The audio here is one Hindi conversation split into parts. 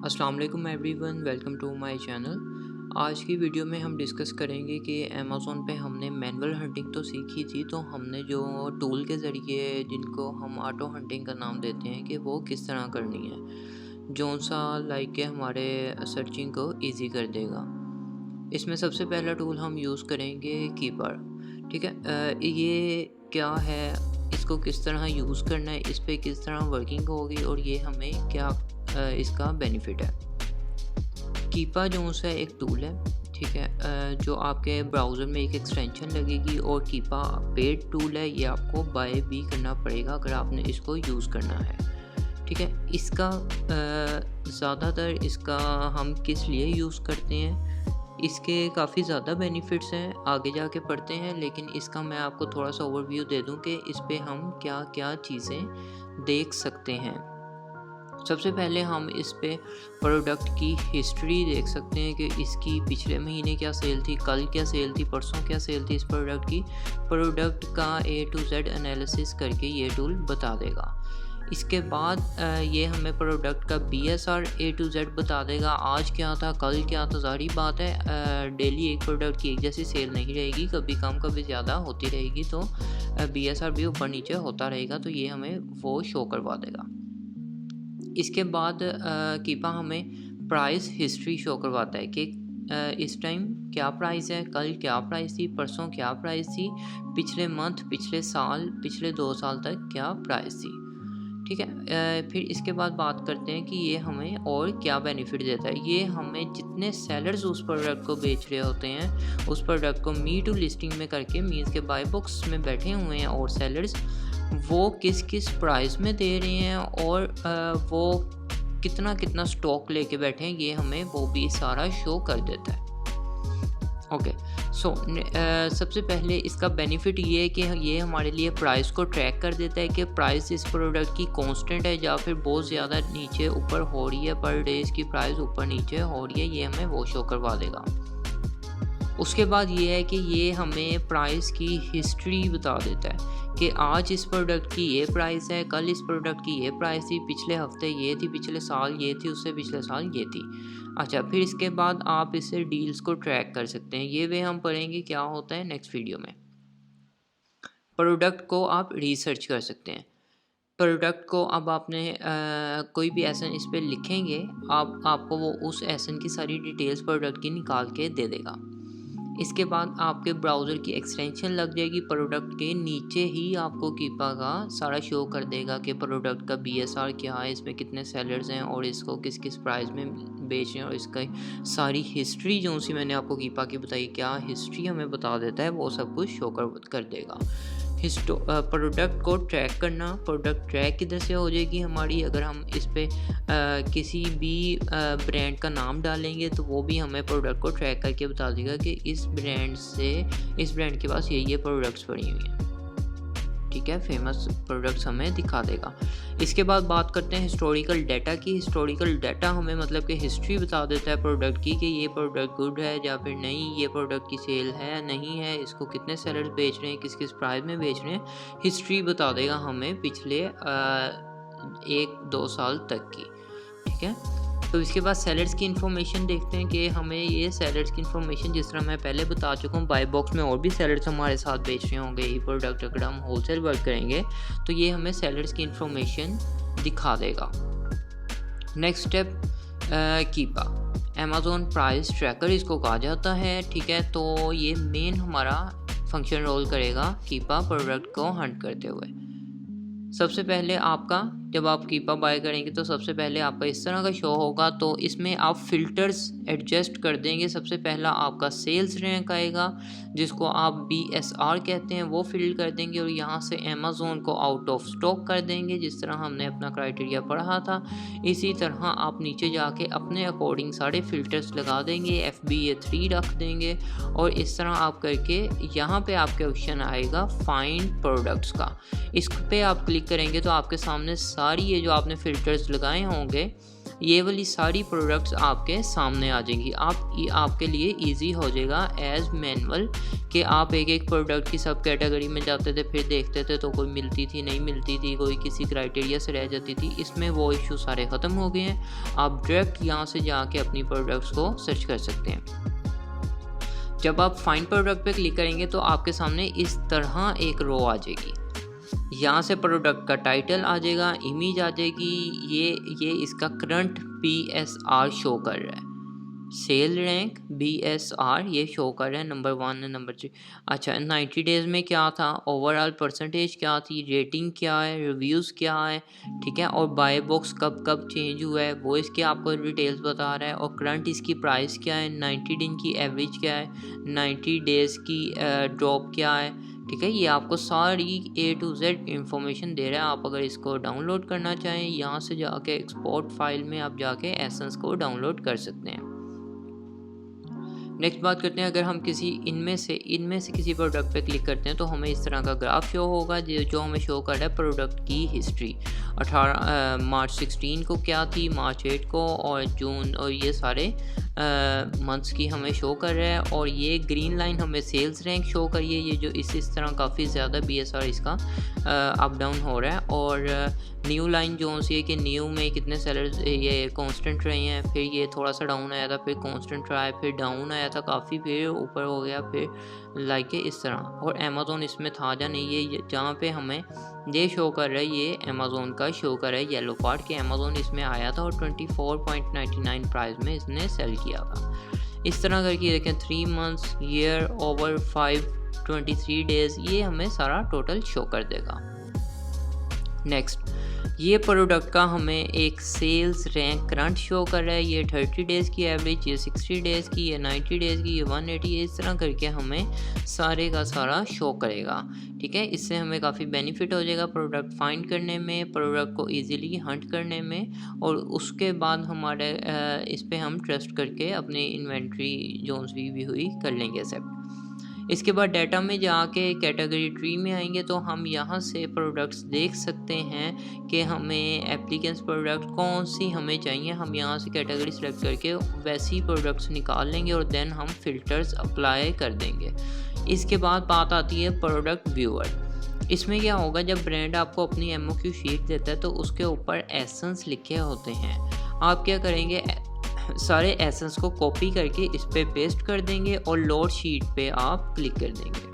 अस्सलाम वालेकुम everyone, welcome to my channel. आज की वीडियो में हम डिस्कस करेंगे कि अमेज़ॉन पे हमने मैनुअल हंटिंग तो सीखी थी, तो हमने जो टूल के ज़रिए जिनको हम ऑटो हंटिंग का नाम देते हैं कि वो किस तरह करनी है, जो सा लाइक के हमारे सर्चिंग को इजी कर देगा। इसमें सबसे पहला टूल हम यूज़ करेंगे कीपर। ठीक है, ये क्या है, इसको किस तरह यूज़ करना है, इस पे किस तरह वर्किंग होगी और ये हमें क्या इसका बेनिफिट है। कीपा जो सा एक टूल है, ठीक है, जो आपके ब्राउज़र में एक एक्सटेंशन लगेगी और कीपा पेड टूल है, ये आपको बाय भी करना पड़ेगा अगर आपने इसको यूज़ करना है। ठीक है, इसका ज़्यादातर इसका हम किस लिए यूज़ करते हैं, इसके काफ़ी ज़्यादा बेनिफिट्स हैं, आगे जाके पढ़ते हैं, लेकिन इसका मैं आपको थोड़ा सा ओवरव्यू दे दूं कि इस पे हम क्या क्या चीज़ें देख सकते हैं। सबसे पहले हम इस पे प्रोडक्ट की हिस्ट्री देख सकते हैं कि इसकी पिछले महीने क्या सेल थी, कल क्या सेल थी, परसों क्या सेल थी इस प्रोडक्ट की। प्रोडक्ट का A to Z एनालिसिस करके ये टूल बता देगा। इसके बाद ये हमें प्रोडक्ट का BSR A to Z बता देगा, आज क्या था, कल क्या था। ज़ाहिर बात है डेली एक प्रोडक्ट की एक जैसी सेल नहीं रहेगी, कभी कम कभी ज़्यादा होती रहेगी, तो BSR भी ऊपर नीचे होता रहेगा, तो ये हमें वो शो करवा देगा। इसके बाद कीपा हमें प्राइस हिस्ट्री शो करवाता है कि इस टाइम क्या प्राइस है, कल क्या प्राइस थी, परसों क्या प्राइस थी, पिछले मंथ, पिछले साल, पिछले 2 साल तक क्या प्राइस थी। ठीक है, फिर इसके बाद बात करते हैं कि ये हमें और क्या बेनिफिट देता है। ये हमें जितने सेलर्स उस प्रोडक्ट को बेच रहे होते हैं, उस प्रोडक्ट को मी टू लिस्टिंग में करके, मीन्स के बाय बॉक्स में बैठे हुए हैं और सेलर्स वो किस किस प्राइस में दे रहे हैं और वो कितना कितना स्टॉक लेके बैठे हैं, ये हमें वो भी सारा शो कर देता है। ओके, सो सबसे पहले इसका बेनिफिट ये है कि ये हमारे लिए प्राइस को ट्रैक कर देता है कि प्राइस इस प्रोडक्ट की कांस्टेंट है या फिर बहुत ज़्यादा नीचे ऊपर हो रही है, पर डे इसकी प्राइस ऊपर नीचे हो रही है, ये हमें वो शो करवा देगा। उसके बाद ये है कि ये हमें प्राइस की हिस्ट्री बता देता है कि आज इस प्रोडक्ट की ये प्राइस है, कल इस प्रोडक्ट की ये प्राइस थी, पिछले हफ्ते ये थी, पिछले साल ये थी, उससे पिछले साल ये थी। अच्छा, फिर इसके बाद आप इससे डील्स को ट्रैक कर सकते हैं। ये वे हम पढ़ेंगे क्या होता है नेक्स्ट वीडियो में। प्रोडक्ट को आप रिसर्च कर सकते हैं। प्रोडक्ट को अब आपने कोई भी एसन इस पर लिखेंगे, आपको वो उस एसन की सारी डिटेल्स प्रोडक्ट की निकाल के दे देगा। इसके बाद आपके ब्राउज़र की एक्सटेंशन लग जाएगी, प्रोडक्ट के नीचे ही आपको कीपा का सारा शो कर देगा कि प्रोडक्ट का BSR क्या है, इसमें कितने सेलर्स हैं और इसको किस किस प्राइस में बेच रहे हैं, और इसका सारी हिस्ट्री जो सी मैंने आपको कीपा की बताई, क्या हिस्ट्री हमें बता देता है, वो सब कुछ शो कर देगा। प्रोडक्ट को ट्रैक करना, प्रोडक्ट ट्रैक किधर से हो जाएगी हमारी, अगर हम इस पर किसी भी ब्रांड का नाम डालेंगे तो वो भी हमें प्रोडक्ट को ट्रैक करके बता देगा कि इस ब्रांड के पास ये प्रोडक्ट्स पड़ी हुई हैं। ठीक है, फेमस प्रोडक्ट्स हमें दिखा देगा। इसके बाद बात करते हैं हिस्टोरिकल डाटा की। हिस्टोरिकल डाटा हमें मतलब कि हिस्ट्री बता देता है प्रोडक्ट की कि ये प्रोडक्ट गुड है या फिर नहीं, ये प्रोडक्ट की सेल है नहीं है, इसको कितने सेलर्स बेच रहे हैं, किस किस प्राइस में बेच रहे हैं, हिस्ट्री बता देगा हमें पिछले 1-2 साल तक की। ठीक है, तो इसके बाद सेलर्स की इन्फॉर्मेशन देखते हैं कि हमें ये सेलर्स की इन्फॉर्मेशन, जिस तरह मैं पहले बता चुका हूँ, बाय बॉक्स में और भी सेलर्स हमारे साथ बेच रहे होंगे ये प्रोडक्ट, अगर हम होलसेल वर्क करेंगे तो ये हमें सेलर्स की इन्फॉर्मेशन दिखा देगा। Next step, Keepa Amazon price tracker इसको कहा जाता है। ठीक है, तो ये मेन हमारा फंक्शन रोल करेगा कीपा प्रोडक्ट को हंट करते हुए। सबसे पहले आपका जब आप कीपा बाय करेंगे तो सबसे पहले आपका इस तरह का शो होगा, तो इसमें आप फ़िल्टर्स एडजस्ट कर देंगे। सबसे पहला आपका सेल्स रैंक आएगा, जिसको आप BSR कहते हैं, वो फिल कर देंगे और यहाँ से अमेज़ॉन को आउट ऑफ स्टॉक कर देंगे, जिस तरह हमने अपना क्राइटेरिया पढ़ा था। इसी तरह आप नीचे जाके अपने अकॉर्डिंग सारे फ़िल्टर्स लगा देंगे, FBA 3 रख देंगे, और इस तरह आप करके यहाँ पे आपके ऑप्शन आएगा फाइंड प्रोडक्ट्स का। इस पे आप क्लिक करेंगे तो आपके सामने सारी ये जो आपने फ़िल्टर्स लगाए होंगे ये वाली सारी प्रोडक्ट्स आपके सामने आ जाएंगी। आपके लिए ईजी हो जाएगा एज मैनुअल कि आप एक एक प्रोडक्ट की सब कैटेगरी में जाते थे, फिर देखते थे तो कोई मिलती थी नहीं मिलती थी, कोई किसी क्राइटेरिया से रह जाती थी। इसमें वो इशू सारे ख़त्म हो गए हैं। आप डायरेक्ट यहाँ से जाके अपनी प्रोडक्ट्स को सर्च कर सकते हैं। जब आप फाइंड प्रोडक्ट पे क्लिक करेंगे तो आपके सामने इस तरह एक रो आ जाएगी। यहाँ से प्रोडक्ट का टाइटल आ जाएगा, इमेज आ जाएगी, ये इसका करंट BSR शो कर रहा है, सेल रैंक BSR ये शो कर रहा है, नंबर 1 है, नंबर 3। अच्छा 90 डेज़ में क्या था, ओवरऑल परसेंटेज क्या थी, रेटिंग क्या है, रिव्यूज़ क्या है, ठीक है, और बाय बॉक्स कब कब चेंज हुआ है वो इसके आपको डिटेल्स बता रहा है, और करंट इसकी प्राइस क्या है, 90 दिन की एवरेज क्या है, 90 डेज़ की ड्रॉप क्या है, ठीक है। ये आपको सारी A to Z इंफॉर्मेशन दे रहा है। आप अगर इसको डाउनलोड करना चाहें, यहाँ से जाके एक्सपोर्ट फाइल में आप जाके एसेंस को डाउनलोड कर सकते हैं। नेक्स्ट बात करते हैं, अगर हम इनमें से किसी प्रोडक्ट पे क्लिक करते हैं तो हमें इस तरह का ग्राफ शो होगा जो हमें शो कर रहा है प्रोडक्ट की हिस्ट्री। मार्च 16 को क्या थी, मार्च 8 को, और जून, और ये सारे मंथ्स की हमें शो कर रहा है। और ये ग्रीन लाइन हमें सेल्स रैंक शो करिए, ये जो इस तरह काफ़ी ज़्यादा BSR इसका अप डाउन हो रहा है। और न्यू लाइन जो सी है कि न्यू में कितने सेलर्स ये कांस्टेंट रहे हैं, फिर ये थोड़ा सा डाउन आया था, फिर कांस्टेंट रहा है, फिर डाउन आया था काफ़ी, फिर ऊपर हो गया, फिर लाइक इस तरह। और अमेज़ोन इसमें था या नहीं, ये जहाँ पे हमें ये शो कर रहा है, ये अमेज़ोन का शो कर रहा है येलो पार्ट कि अमेज़ोन इसमें आया था और 24.99 प्राइस में इसने सेल किया था। इस तरह करके देखें 3 मंथ्स, ईयर, ओवर 523 डेज़, ये हमें सारा टोटल शो कर देगा। नेक्स्ट, ये प्रोडक्ट का हमें एक सेल्स रैंक करंट शो कर रहा है, ये 30 डेज़ की एवरेज, ये 60 डेज़ की, ये 90 डेज़ की, ये 180, इस तरह करके हमें सारे का सारा शो करेगा, ठीक है। इससे हमें काफ़ी बेनिफिट हो जाएगा प्रोडक्ट फाइंड करने में, प्रोडक्ट को इजीली हंट करने में, और उसके बाद हमारे इस पर हम ट्रस्ट करके अपनी इन्वेंट्री जो भी हुई कर लेंगे एक्सेप्ट। इसके बाद डाटा में जाके कैटेगरी ट्री में आएंगे तो हम यहाँ से प्रोडक्ट्स देख सकते हैं कि हमें एप्लीकेंट्स प्रोडक्ट कौन सी हमें चाहिए। हम यहाँ से कैटेगरी सेलेक्ट करके वैसी प्रोडक्ट्स निकाल लेंगे और देन हम फ़िल्टर्स अप्लाई कर देंगे। इसके बाद बात आती है प्रोडक्ट व्यूअर। इसमें क्या होगा, जब ब्रांड आपको अपनी MOQ शीट देता है तो उसके ऊपर एसेंस लिखे होते हैं। आप क्या करेंगे, सारे एसेंस को कॉपी करके इस पे पेस्ट कर देंगे और लोड शीट पे आप क्लिक कर देंगे।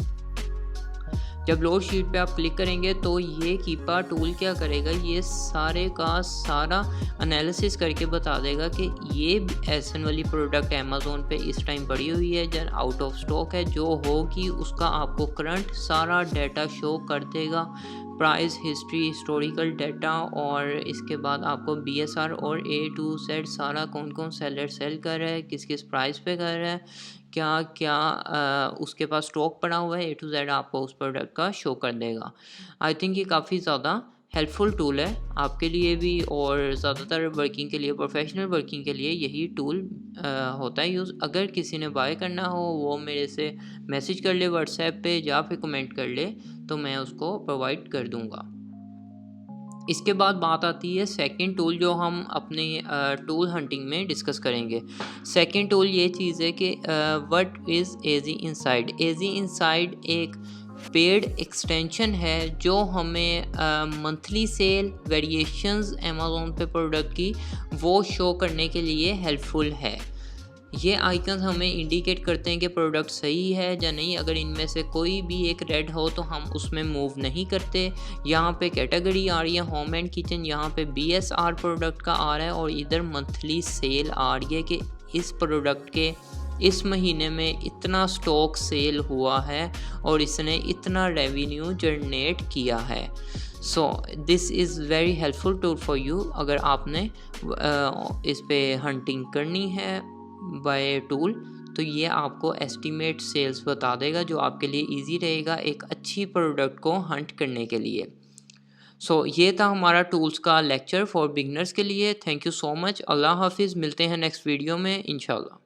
जब लोड शीट पे आप क्लिक करेंगे तो ये कीपा टूल क्या करेगा, ये सारे का सारा एनालिसिस करके बता देगा कि ये एसन वाली प्रोडक्ट अमेज़ोन पे इस टाइम पड़ी हुई है, जब आउट ऑफ स्टॉक है, जो होगी उसका आपको करंट सारा डाटा शो कर देगा, प्राइस हिस्ट्री, हिस्टोरिकल डाटा, और इसके बाद आपको BSR और A to Z सारा कौन कौन सेलर सेल कर रहा है, किस किस प्राइस पे कर रहा है, क्या क्या उसके पास स्टॉक पड़ा हुआ है, A to Z आपको उस प्रोडक्ट का शो कर देगा। आई थिंक ये काफ़ी ज़्यादा हेल्पफुल टूल है आपके लिए भी, और ज़्यादातर वर्किंग के लिए, प्रोफेशनल वर्किंग के लिए यही टूल होता है यूज़। अगर किसी ने बाय करना हो वो मेरे से मैसेज कर ले व्हाट्सएप पे या फिर कमेंट कर ले, तो मैं उसको प्रोवाइड कर दूंगा। इसके बाद बात आती है सेकंड टूल जो हम अपने टूल हंटिंग में डिस्कस करेंगे। सेकंड टूल ये चीज़ है कि what is AG inside. AG inside एक पेड एक्सटेंशन है जो हमें मंथली सेल वेरिएशंस अमेज़ोन पे प्रोडक्ट की वो शो करने के लिए हेल्पफुल है। ये आइकन्स हमें इंडिकेट करते हैं कि प्रोडक्ट सही है या नहीं। अगर इनमें से कोई भी एक रेड हो तो हम उसमें मूव नहीं करते। यहाँ पे कैटेगरी आ रही है होम एंड किचन, यहाँ पे BSR प्रोडक्ट का आ रहा है, और इधर मंथली सेल आ रही है कि इस प्रोडक्ट के इस महीने में इतना स्टॉक सेल हुआ है और इसने इतना रेवेन्यू जनरेट किया है। So this is very helpful tool for you. अगर आपने इस पे हंटिंग करनी है बाय टूल, तो ये आपको एस्टीमेट सेल्स बता देगा, जो आपके लिए इजी रहेगा एक अच्छी प्रोडक्ट को हंट करने के लिए। सो ये था हमारा टूल्स का लेक्चर फॉर बिगनर्स के लिए। Thank you so much. अल्लाह हाफिज़। मिलते हैं नेक्स्ट वीडियो में इंशाल्लाह।